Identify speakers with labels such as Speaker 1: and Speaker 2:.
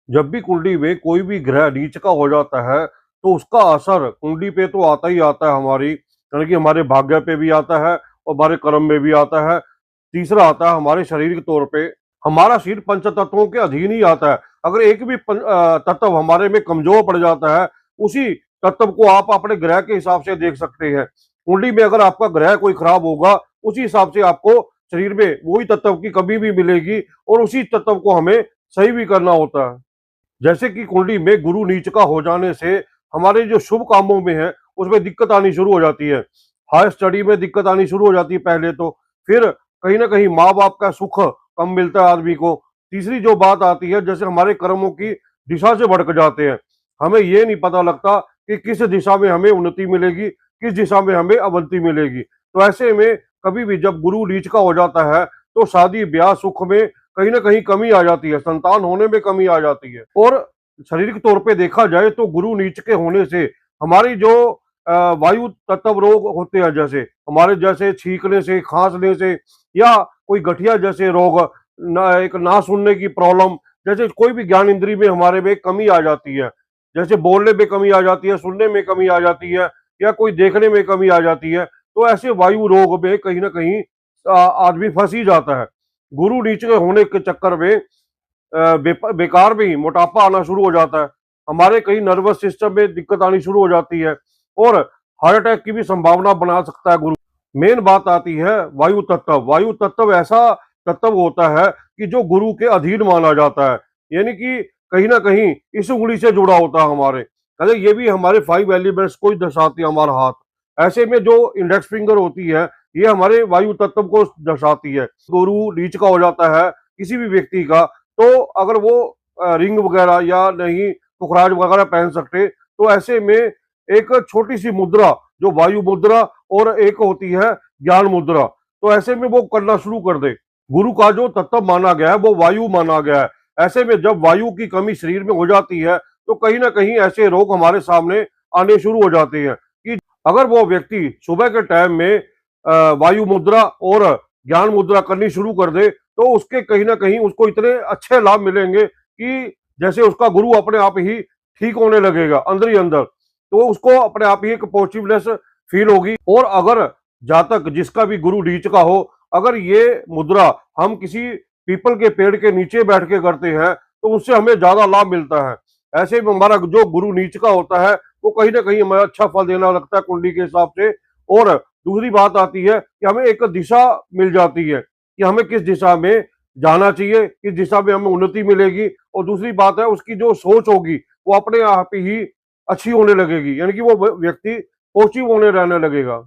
Speaker 1: जब भी कुंडली में कोई भी ग्रह नीच का हो जाता है तो उसका असर कुंडली पे तो आता ही आता है, हमारी यानी कि हमारे भाग्य पे भी आता है और हमारे कर्म में भी आता है। तीसरा आता है हमारे शारीरिक तौर पे। हमारा शरीर पंच तत्वों के अधीन ही आता है। अगर एक भी तत्व हमारे में कमजोर पड़ जाता है, उसी तत्व को आप अपने ग्रह के हिसाब से देख सकते हैं। कुंडली में अगर आपका ग्रह कोई खराब होगा, उसी हिसाब से आपको शरीर में वही तत्व की कमी भी मिलेगी और उसी तत्व को हमें सही भी करना होता है। जैसे कि कुंडली में गुरु नीच का हो जाने से हमारे जो शुभ कामों में है उसमें दिक्कत आनी शुरू हो जाती है। हायर स्टडी में दिक्कत आनी शुरू हो जाती है पहले तो। फिर कहीं ना कहीं माँ बाप का सुख कम मिलता है आदमी को। तीसरी जो बात आती है, जैसे हमारे कर्मों की दिशा से भटक जाते हैं। हमें ये नहीं पता लगता कि किस दिशा में हमें उन्नति मिलेगी, किस दिशा में हमें अवनति मिलेगी। तो ऐसे में कभी भी जब गुरु नीच का हो जाता है तो शादी ब्याह सुख में कहीं ना कहीं कमी आ जाती है, संतान होने में कमी आ जाती है। और शारीरिक तौर पे देखा जाए तो गुरु नीच के होने से हमारी जो वायु तत्व रोग होते हैं, जैसे हमारे जैसे छींकने से, खांसने से, या कोई गठिया जैसे रोग, एक ना सुनने की प्रॉब्लम, जैसे कोई भी ज्ञान इंद्री में हमारे में कमी आ जाती है, जैसे बोलने में कमी आ जाती है, सुनने में कमी आ जाती है, या कोई देखने में कमी आ जाती है, तो ऐसे वायु रोग में कहीं ना कहीं आदमी फंस ही जाता है। गुरु नीच के होने के चक्कर में बेकार में ही मोटापा आना शुरू हो जाता है। हमारे कई नर्वस सिस्टम में दिक्कत आनी शुरू हो जाती है और हार्ट अटैक की भी संभावना बना सकता है गुरु। मेन बात आती है वायु तत्व। वायु तत्व ऐसा तत्व होता है कि जो गुरु के अधीन माना जाता है, यानी कि कहीं ना कहीं इस उंगली से जुड़ा होता है हमारे। अरे ये भी हमारे 5 एलिमेंट्स को ही दर्शाती है, हमारा हाथ। ऐसे में जो इंडेक्स फिंगर होती है ये हमारे वायु तत्व को दर्शाती है। गुरु नीच का हो जाता है किसी भी व्यक्ति का, तो अगर वो रिंग वगैरह या नहीं पुखराज वगैरह पहन सकते, तो ऐसे में एक छोटी सी मुद्रा, जो वायु मुद्रा, और एक होती है ज्ञान मुद्रा, तो ऐसे में वो करना शुरू कर दे। गुरु का जो तत्व माना गया है वो वायु माना गया है। ऐसे में जब वायु की कमी शरीर में हो जाती है तो कहीं ना कहीं ऐसे रोग हमारे सामने आने शुरू हो जाते हैं कि अगर वो व्यक्ति सुबह के टाइम में वायु मुद्रा और ज्ञान मुद्रा करनी शुरू कर दे, तो उसके कहीं ना कहीं उसको इतने अच्छे लाभ मिलेंगे कि जैसे उसका गुरु अपने आप ही ठीक होने लगेगा अंदर ही अंदर। तो उसको अपने आप ही एक पॉजिटिवनेस फील होगी। और अगर जातक जिसका भी गुरु नीच का हो, अगर ये मुद्रा हम किसी पीपल के पेड़ के नीचे बैठ के करते हैं तो उससे हमें ज्यादा लाभ मिलता है। ऐसे में हमारा जो गुरु नीच का होता है वो कहीं ना कहीं हमें अच्छा फल देना लगता है कुंडली के हिसाब से। और दूसरी बात आती है कि हमें एक दिशा मिल जाती है कि हमें किस दिशा में जाना चाहिए, किस दिशा में हमें उन्नति मिलेगी। और दूसरी बात है उसकी जो सोच होगी वो अपने आप ही अच्छी होने लगेगी, यानी कि वो व्यक्ति पॉजिटिव होने रहने लगेगा।